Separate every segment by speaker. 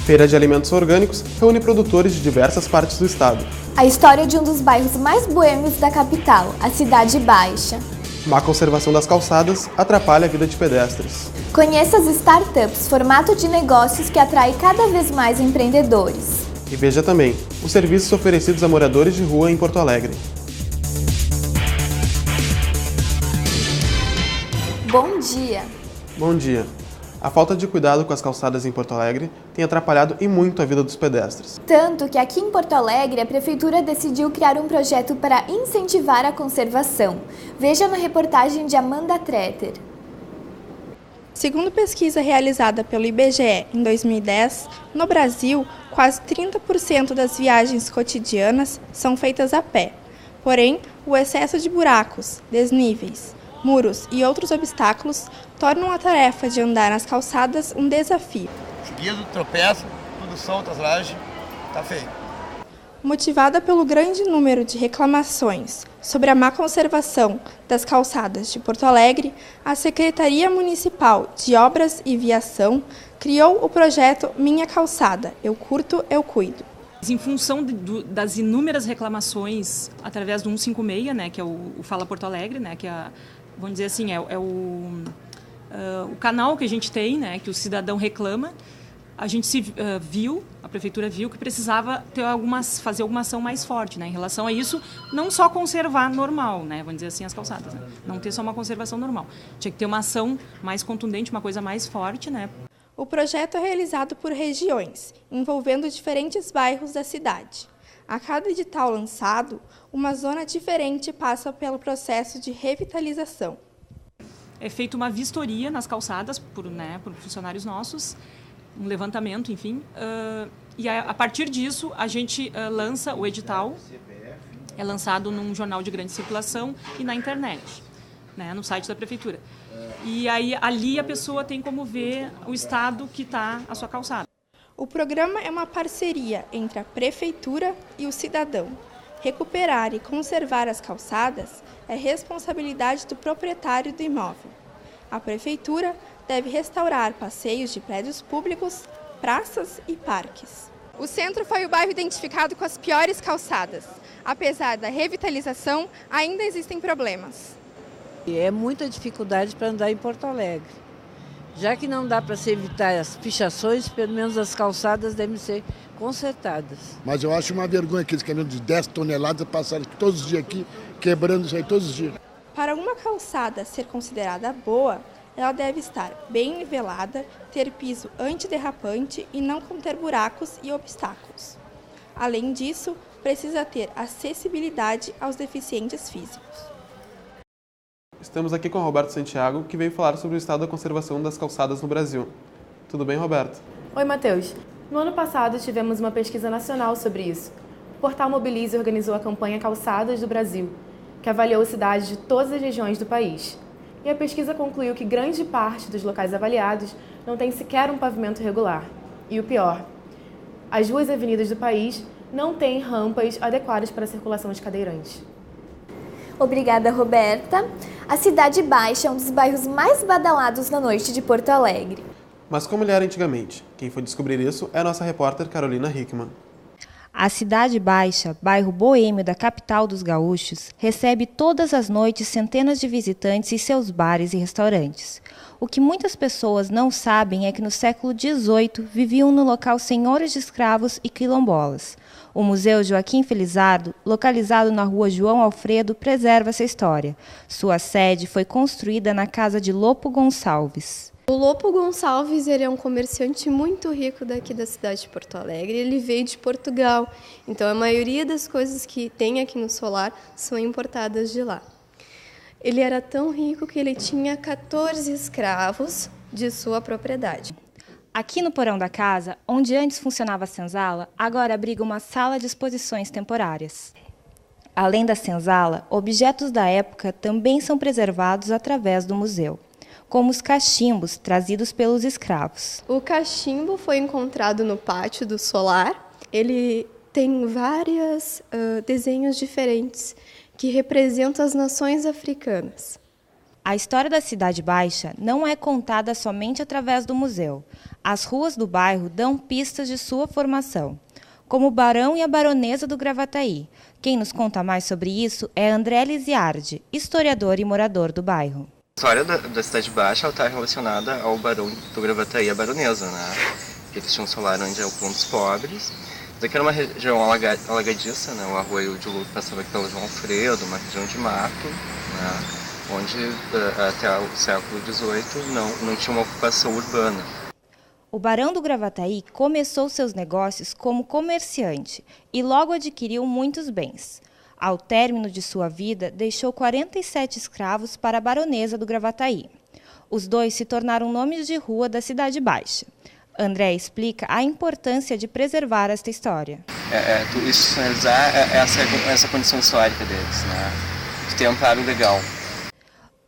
Speaker 1: Feira de Alimentos Orgânicos reúne produtores de diversas partes do estado.
Speaker 2: A história de um dos bairros mais boêmios da capital, a Cidade Baixa.
Speaker 1: Má conservação das calçadas atrapalha a vida de pedestres.
Speaker 2: Conheça as startups, formato de negócios que atrai cada vez mais empreendedores.
Speaker 1: E veja também os serviços oferecidos a moradores de rua em Porto Alegre.
Speaker 2: Bom dia!
Speaker 1: Bom dia! A falta de cuidado com as calçadas em Porto Alegre tem atrapalhado e muito a vida dos pedestres.
Speaker 2: Tanto que aqui em Porto Alegre a Prefeitura decidiu criar um projeto para incentivar a conservação. Veja na reportagem de Amanda Treter.
Speaker 3: Segundo pesquisa realizada pelo IBGE em 2010, no Brasil, quase 30% das viagens cotidianas são feitas a pé. Porém, o excesso de buracos, desníveis, muros e outros obstáculos tornam a tarefa de andar nas calçadas um desafio.
Speaker 4: Seguido, tropeça, tudo solto, as lajes, tá feio.
Speaker 3: Motivada pelo grande número de reclamações sobre a má conservação das calçadas de Porto Alegre, a Secretaria Municipal de Obras e Viação criou o projeto Minha Calçada, Eu Curto, Eu Cuido.
Speaker 5: Em função das inúmeras reclamações através do 156, né, que é o Fala Porto Alegre, né, que é, vamos dizer assim, o canal que a gente tem, né, que o cidadão reclama, a gente a prefeitura viu que precisava fazer alguma ação mais forte, né, em relação a isso, não só conservar normal, né, vamos dizer assim, as calçadas, né, não ter só uma conservação normal, tinha que ter uma ação mais contundente, uma coisa mais forte, né.
Speaker 3: O projeto é realizado por regiões, envolvendo diferentes bairros da cidade. A cada edital lançado, uma zona diferente passa pelo processo de revitalização.
Speaker 5: É feita uma vistoria nas calçadas por funcionários nossos, um levantamento, enfim, e a partir disso a gente lança o edital, é lançado num jornal de grande circulação e na internet, né, no site da prefeitura. E aí ali a pessoa tem como ver o estado que está a sua calçada.
Speaker 3: O programa é uma parceria entre a prefeitura e o cidadão. Recuperar e conservar as calçadas é responsabilidade do proprietário do imóvel. A prefeitura deve restaurar passeios de prédios públicos, praças e parques. O centro foi o bairro identificado com as piores calçadas. Apesar da revitalização, ainda existem problemas.
Speaker 6: É muita dificuldade para andar em Porto Alegre. Já que não dá para se evitar as pichações, pelo menos as calçadas devem ser consertadas.
Speaker 7: Mas eu acho uma vergonha aqueles caminhões de 10 toneladas passarem todos os dias aqui, quebrando isso aí todos os dias.
Speaker 3: Para uma calçada ser considerada boa, ela deve estar bem nivelada, ter piso antiderrapante e não conter buracos e obstáculos. Além disso, precisa ter acessibilidade aos deficientes físicos.
Speaker 1: Estamos aqui com o Roberto Santiago, que veio falar sobre o estado da conservação das calçadas no Brasil. Tudo bem, Roberto?
Speaker 8: Oi, Matheus. No ano passado, tivemos uma pesquisa nacional sobre isso. O portal Mobilize organizou a campanha Calçadas do Brasil, que avaliou cidades de todas as regiões do país. E a pesquisa concluiu que grande parte dos locais avaliados não tem sequer um pavimento regular. E o pior, as ruas e avenidas do país não têm rampas adequadas para a circulação de cadeirantes.
Speaker 2: Obrigada, Roberta. A Cidade Baixa é um dos bairros mais badalados na noite de Porto Alegre.
Speaker 1: Mas como ele era antigamente? Quem foi descobrir isso é a nossa repórter Carolina Hickman.
Speaker 9: A Cidade Baixa, bairro boêmio da capital dos gaúchos, recebe todas as noites centenas de visitantes em seus bares e restaurantes. O que muitas pessoas não sabem é que no século XVIII viviam no local senhores de escravos e quilombolas. O Museu Joaquim Felizardo, localizado na rua João Alfredo, preserva essa história. Sua sede foi construída na casa de Lopo Gonçalves.
Speaker 10: O Lopo Gonçalves ele é um comerciante muito rico daqui da cidade de Porto Alegre. Ele veio de Portugal, então a maioria das coisas que tem aqui no solar são importadas de lá. Ele era tão rico que ele tinha 14 escravos de sua propriedade.
Speaker 9: Aqui no porão da casa, onde antes funcionava a senzala, agora abriga uma sala de exposições temporárias. Além da senzala, objetos da época também são preservados através do museu, como os cachimbos trazidos pelos escravos.
Speaker 10: O cachimbo foi encontrado no pátio do solar. Ele tem vários desenhos diferentes que representam as nações africanas.
Speaker 9: A história da Cidade Baixa não é contada somente através do museu. As ruas do bairro dão pistas de sua formação, como o Barão e a Baronesa do Gravataí. Quem nos conta mais sobre isso é André Lisiardi, historiador e morador do bairro.
Speaker 11: A história da Cidade Baixa está relacionada ao Barão do Gravataí e a Baronesa, né? Eles tinham um solar onde é o ponto dos pobres. Isso aqui era uma região alagadiça, né? O arroio de Luto passava aqui pelo João Alfredo, uma região de mato, né? Onde até o século XVIII não tinha uma ocupação urbana.
Speaker 9: O Barão do Gravataí começou seus negócios como comerciante e logo adquiriu muitos bens. Ao término de sua vida, deixou 47 escravos para a Baronesa do Gravataí. Os dois se tornaram nomes de rua da Cidade Baixa. André explica a importância de preservar esta história.
Speaker 11: Institucionalizar essa condição histórica deles, né? De ter amparo legal.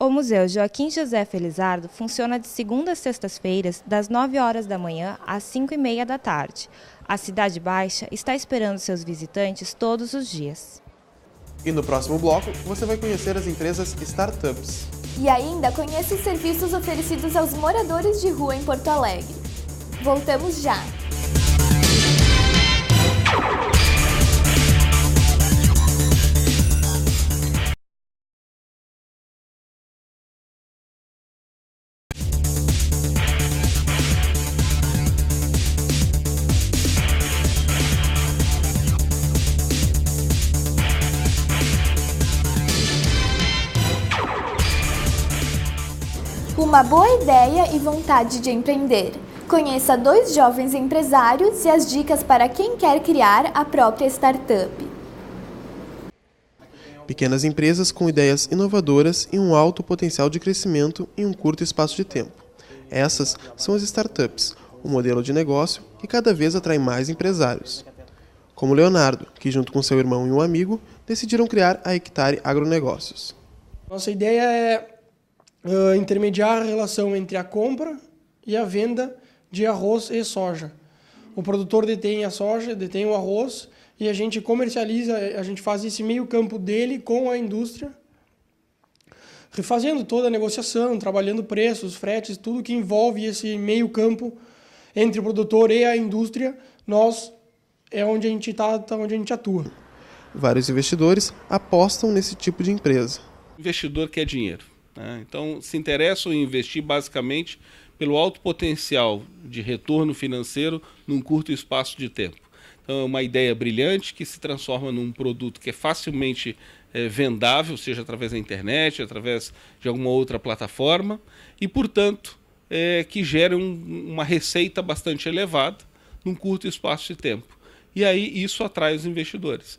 Speaker 9: O Museu Joaquim José Felizardo funciona de segunda a sextas-feiras, das 9 horas da manhã às 5h30 da tarde. A Cidade Baixa está esperando seus visitantes todos os dias.
Speaker 1: E no próximo bloco, você vai conhecer as empresas startups.
Speaker 2: E ainda conheça os serviços oferecidos aos moradores de rua em Porto Alegre. Voltamos já! Uma boa ideia e vontade de empreender. Conheça 2 jovens empresários e as dicas para quem quer criar a própria startup.
Speaker 1: Pequenas empresas com ideias inovadoras e um alto potencial de crescimento em um curto espaço de tempo. Essas são as startups, um modelo de negócio que cada vez atrai mais empresários. Como Leonardo, que junto com seu irmão e um amigo, decidiram criar a Hectare Agronegócios.
Speaker 12: Nossa ideia é intermediar a relação entre a compra e a venda de arroz e soja. O produtor detém a soja, detém o arroz e a gente comercializa, a gente faz esse meio campo dele com a indústria, refazendo toda a negociação, trabalhando preços, fretes, tudo que envolve esse meio campo entre o produtor e a indústria, nós é onde a gente onde a gente atua.
Speaker 1: Vários investidores apostam nesse tipo de empresa.
Speaker 13: O investidor quer dinheiro. Então, se interessam em investir basicamente pelo alto potencial de retorno financeiro num curto espaço de tempo. Então, é uma ideia brilhante que se transforma num produto que é facilmente vendável, seja através da internet, através de alguma outra plataforma, e, portanto, que gera uma receita bastante elevada num curto espaço de tempo. E aí isso atrai os investidores.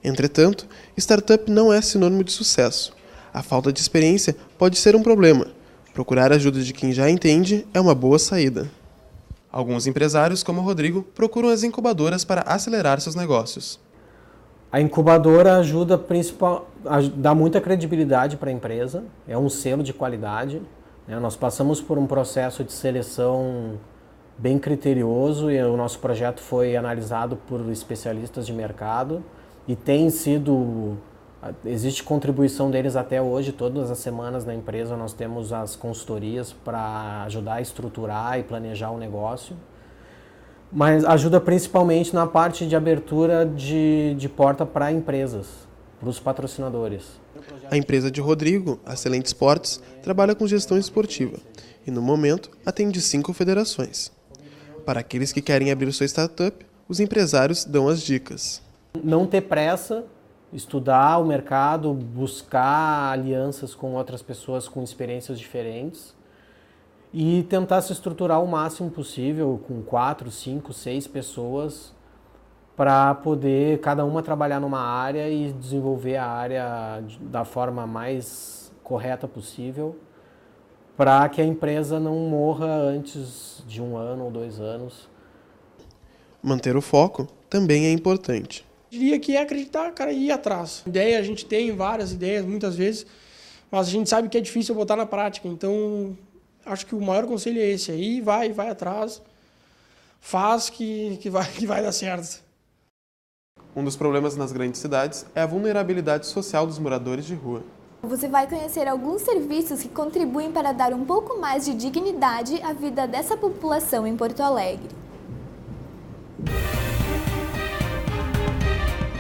Speaker 1: Entretanto, startup não é sinônimo de sucesso. A falta de experiência pode ser um problema. Procurar a ajuda de quem já entende é uma boa saída. Alguns empresários, como o Rodrigo, procuram as incubadoras para acelerar seus negócios.
Speaker 14: A incubadora dá muita credibilidade para a empresa, é um selo de qualidade. Nós passamos por um processo de seleção bem criterioso e o nosso projeto foi analisado por especialistas de mercado e existe contribuição deles até hoje. Todas as semanas na empresa nós temos as consultorias para ajudar a estruturar e planejar o negócio. Mas ajuda principalmente na parte de abertura de porta para empresas, para os patrocinadores.
Speaker 1: A empresa de Rodrigo, a Excelente Esportes, trabalha com gestão esportiva e no momento atende 5 federações. Para aqueles que querem abrir sua startup, os empresários dão as dicas.
Speaker 14: Não ter pressa, estudar o mercado, buscar alianças com outras pessoas com experiências diferentes e tentar se estruturar o máximo possível com 4, 5, 6 pessoas para poder cada uma trabalhar numa área e desenvolver a área da forma mais correta possível para que a empresa não morra antes de 1 ano ou 2 anos.
Speaker 1: Manter o foco também é importante.
Speaker 12: Diria que é acreditar, cara, e ir atrás. A gente tem várias ideias, muitas vezes, mas a gente sabe que é difícil botar na prática. Então, acho que o maior conselho é esse aí, vai atrás, faz que vai dar certo.
Speaker 1: Um dos problemas nas grandes cidades é a vulnerabilidade social dos moradores de rua.
Speaker 2: Você vai conhecer alguns serviços que contribuem para dar um pouco mais de dignidade à vida dessa população em Porto Alegre.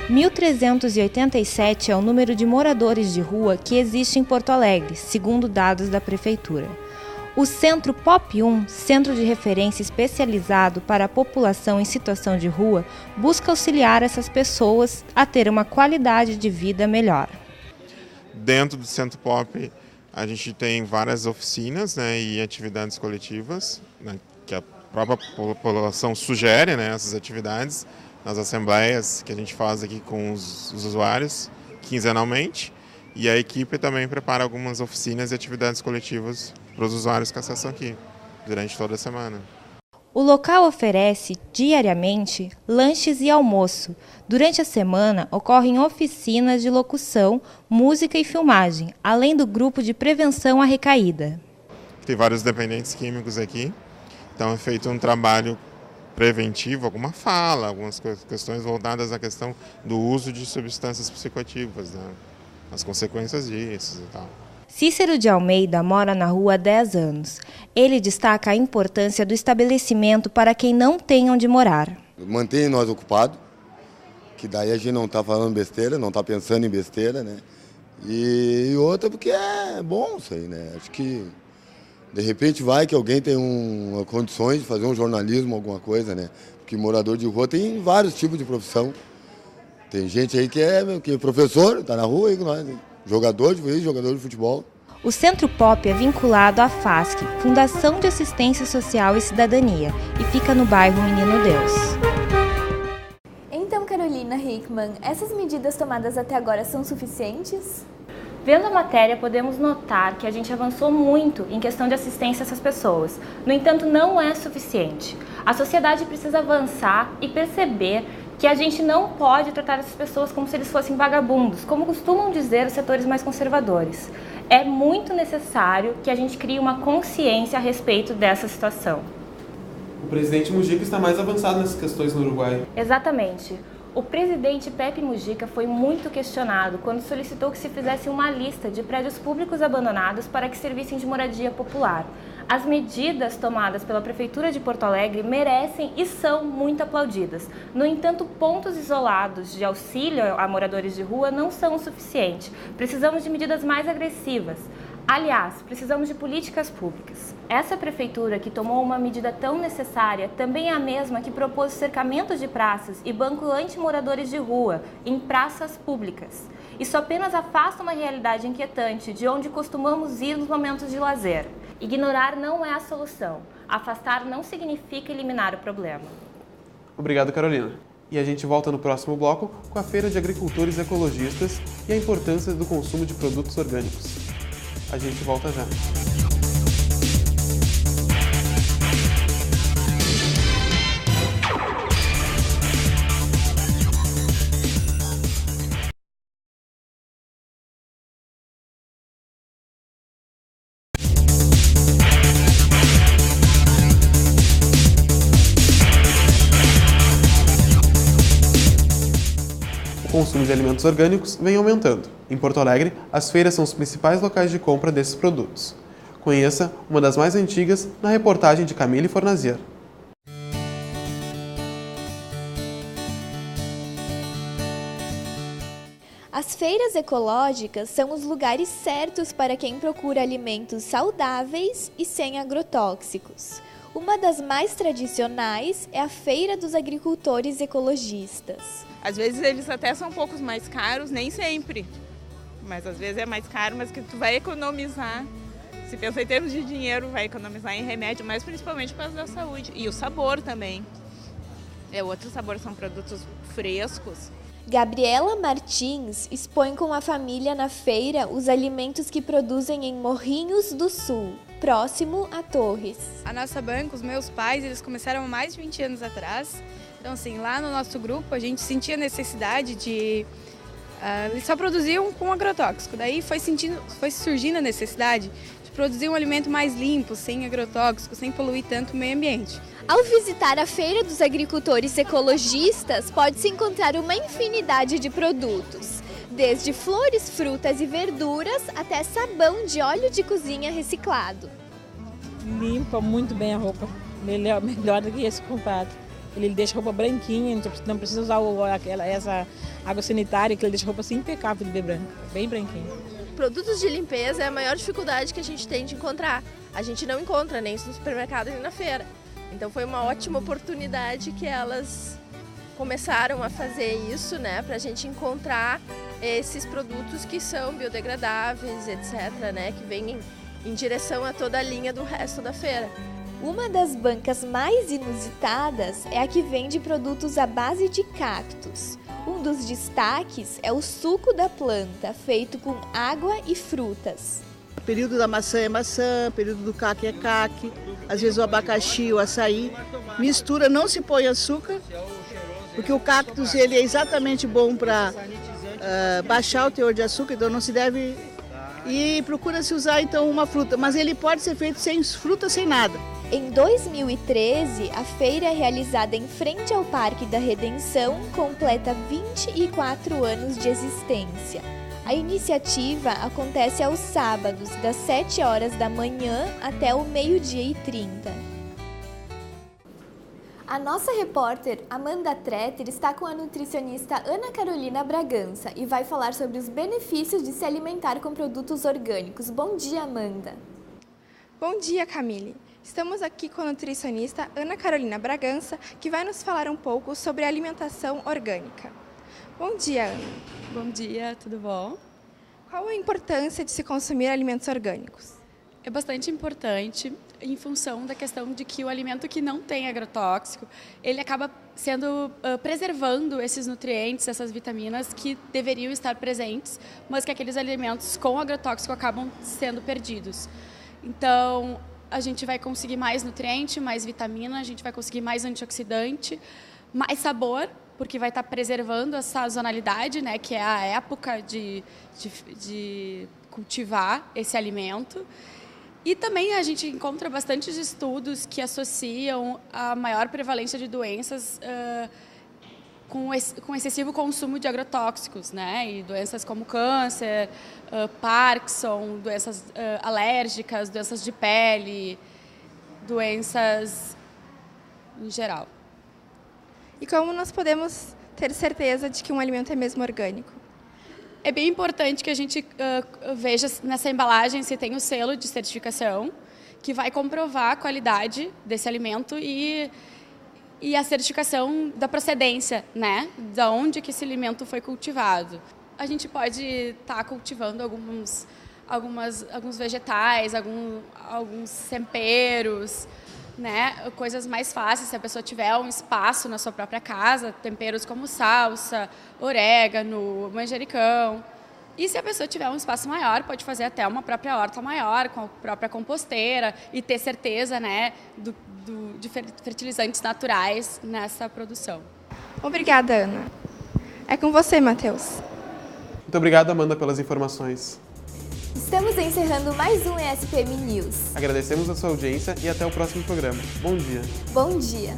Speaker 9: 1.387 é o número de moradores de rua que existe em Porto Alegre, segundo dados da Prefeitura. O Centro POP 1, Centro de Referência Especializado para a População em Situação de Rua, busca auxiliar essas pessoas a ter uma qualidade de vida melhor.
Speaker 15: Dentro do Centro POP, a gente tem várias oficinas, né, e atividades coletivas, né, que a própria população sugere, né, essas atividades nas assembleias que a gente faz aqui com os usuários quinzenalmente. E a equipe também prepara algumas oficinas e atividades coletivas para os usuários que acessam aqui durante toda a semana.
Speaker 9: O local oferece, diariamente, lanches e almoço. Durante a semana, ocorrem oficinas de locução, música e filmagem, além do grupo de prevenção à recaída.
Speaker 15: Tem vários dependentes químicos aqui, então é feito um trabalho preventivo, alguma fala, algumas questões voltadas à questão do uso de substâncias psicoativas, né? As consequências disso e tal.
Speaker 9: Cícero de Almeida mora na rua há 10 anos. Ele destaca a importância do estabelecimento para quem não tem onde morar.
Speaker 16: Mantém nós ocupados, que daí a gente não está falando besteira, não está pensando em besteira, né? E outra porque é bom isso aí, né? Acho que de repente vai que alguém tem condições de fazer um jornalismo, alguma coisa, né? Porque morador de rua tem vários tipos de profissão. Tem gente aí que é professor, está na rua aí com nós, né? Jogador de vez, jogador de futebol.
Speaker 9: O Centro POP é vinculado à FASC, Fundação de Assistência Social e Cidadania, e fica no bairro Menino Deus.
Speaker 2: Então, Carolina Hickman, essas medidas tomadas até agora são suficientes?
Speaker 9: Vendo a matéria, podemos notar que a gente avançou muito em questão de assistência a essas pessoas. No entanto, não é suficiente. A sociedade precisa avançar e perceber que a gente não pode tratar essas pessoas como se eles fossem vagabundos, como costumam dizer os setores mais conservadores. É muito necessário que a gente crie uma consciência a respeito dessa situação.
Speaker 17: O presidente Mujica está mais avançado nessas questões no Uruguai.
Speaker 9: Exatamente. O presidente Pepe Mujica foi muito questionado quando solicitou que se fizesse uma lista de prédios públicos abandonados para que servissem de moradia popular. As medidas tomadas pela Prefeitura de Porto Alegre merecem e são muito aplaudidas. No entanto, pontos isolados de auxílio a moradores de rua não são o suficiente. Precisamos de medidas mais agressivas. Aliás, precisamos de políticas públicas. Essa prefeitura que tomou uma medida tão necessária também é a mesma que propôs cercamentos de praças e banco anti-moradores de rua em praças públicas. Isso apenas afasta uma realidade inquietante de onde costumamos ir nos momentos de lazer. Ignorar não é a solução. Afastar não significa eliminar o problema.
Speaker 1: Obrigado, Carolina. E a gente volta no próximo bloco com a Feira de Agricultores Ecologistas e a importância do consumo de produtos orgânicos. A gente volta já. O consumo de alimentos orgânicos vem aumentando. Em Porto Alegre, as feiras são os principais locais de compra desses produtos. Conheça uma das mais antigas na reportagem de Camille Fornazier.
Speaker 2: As feiras ecológicas são os lugares certos para quem procura alimentos saudáveis e sem agrotóxicos. Uma das mais tradicionais é a Feira dos Agricultores Ecologistas.
Speaker 18: Às vezes eles até são um pouco mais caros, nem sempre. Mas às vezes é mais caro, mas que tu vai economizar. Se pensa em termos de dinheiro, vai economizar em remédio, mas principalmente por causa da saúde. E o sabor também. Outro sabor são produtos frescos.
Speaker 2: Gabriela Martins expõe com a família na feira os alimentos que produzem em Morrinhos do Sul, próximo a Torres.
Speaker 19: A nossa banca, os meus pais, eles começaram há mais de 20 anos atrás. Então, assim, lá no nosso grupo, a gente sentia necessidade de... eles só produziam com agrotóxico. Daí foi surgindo a necessidade de produzir um alimento mais limpo, sem agrotóxico, sem poluir tanto o meio ambiente.
Speaker 2: Ao visitar a Feira dos Agricultores Ecologistas, pode-se encontrar uma infinidade de produtos. desde flores, frutas e verduras até sabão de óleo de cozinha reciclado.
Speaker 20: Limpa muito bem a roupa, melhor do que esse comprado. Ele deixa a roupa branquinha, não precisa usar essa água sanitária, que ele deixa a roupa assim impecável de branca, bem branquinha.
Speaker 21: Produtos de limpeza é a maior dificuldade que a gente tem de encontrar. A gente não encontra nem no supermercado nem na feira. Então foi uma ótima oportunidade que elas começaram a fazer isso, né, para a gente encontrar esses produtos que são biodegradáveis, etc., né, que vêm em direção a toda a linha do resto da feira.
Speaker 2: Uma das bancas mais inusitadas é a que vende produtos à base de cactos. Um dos destaques é o suco da planta, feito com água e frutas.
Speaker 22: O período da maçã é maçã, o período do caque é caque, às vezes o abacaxi, o açaí. Mistura, não se põe açúcar, porque o cactus ele é exatamente bom para baixar o teor de açúcar, então não se deve... E procura-se usar então uma fruta, mas ele pode ser feito sem fruta, sem nada.
Speaker 2: Em 2013, a feira realizada em frente ao Parque da Redenção completa 24 anos de existência. A iniciativa acontece aos sábados, das 7 horas da manhã até o 12h30. A nossa repórter Amanda Tretter está com a nutricionista Ana Carolina Bragança e vai falar sobre os benefícios de se alimentar com produtos orgânicos. Bom dia, Amanda.
Speaker 3: Bom dia, Camille. Estamos aqui com a nutricionista Ana Carolina Bragança, que vai nos falar um pouco sobre a alimentação orgânica. Bom dia, Ana.
Speaker 23: Bom dia, tudo bom?
Speaker 3: Qual a importância de se consumir alimentos orgânicos?
Speaker 23: É bastante importante em função da questão de que o alimento que não tem agrotóxico, ele acaba preservando esses nutrientes, essas vitaminas que deveriam estar presentes, mas que aqueles alimentos com agrotóxico acabam sendo perdidos. Então, a gente vai conseguir mais nutriente, mais vitamina, a gente vai conseguir mais antioxidante, mais sabor, porque vai estar preservando a sazonalidade, né, que é a época de cultivar esse alimento. E também a gente encontra bastantes estudos que associam a maior prevalência de doenças com excessivo consumo de agrotóxicos, né? E doenças como câncer, Parkinson, doenças alérgicas, doenças de pele, doenças em geral.
Speaker 3: E como nós podemos ter certeza de que um alimento é mesmo orgânico?
Speaker 23: É bem importante que a gente veja nessa embalagem se tem o selo de certificação, que vai comprovar a qualidade desse alimento e a certificação da procedência, né? Da onde que esse alimento foi cultivado. A gente pode estar cultivando alguns vegetais, alguns temperos, né? Coisas mais fáceis, se a pessoa tiver um espaço na sua própria casa, temperos como salsa, orégano, manjericão. E se a pessoa tiver um espaço maior, pode fazer até uma própria horta maior, com a própria composteira e ter certeza, né, de fertilizantes naturais nessa produção.
Speaker 3: Obrigada, Ana. É com você, Matheus.
Speaker 1: Muito obrigado, Amanda, pelas informações.
Speaker 2: Estamos encerrando mais um ESPM News.
Speaker 1: Agradecemos a sua audiência e até o próximo programa. Bom dia.
Speaker 2: Bom dia.